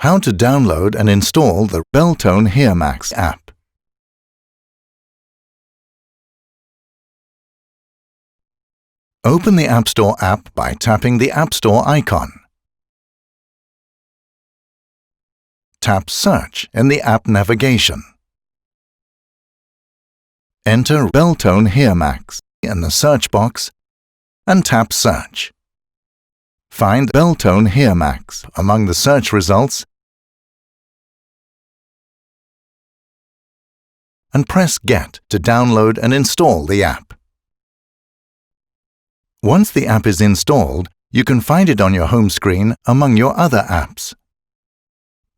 How to download and install the Beltone HearMax app. Open the App Store app by tapping the App Store icon. Tap Search in the app navigation. Enter Beltone HearMax in the search box and tap Search. Find Beltone HearMax among the search results and press Get to download and install the app. Once the app is installed, you can find it on your home screen among your other apps.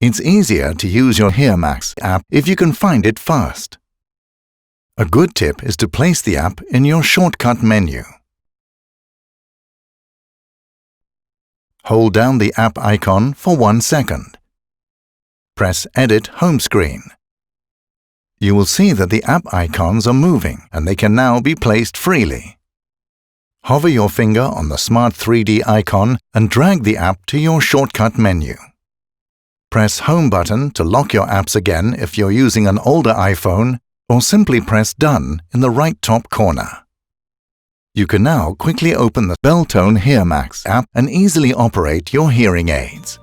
It's easier to use your HearMax app if you can find it fast. A good tip is to place the app in your shortcut menu. Hold down the app icon for 1 second. Press Edit Home Screen. You will see that the app icons are moving and they can now be placed freely. Hover your finger on the Smart 3D icon and drag the app to your shortcut menu. Press Home button to lock your apps again if you're using an older iPhone, or simply press Done in the right top corner. You can now quickly open the Beltone HearMax app and easily operate your hearing aids.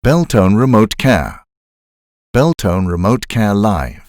Beltone Remote Care Beltone Remote Care Live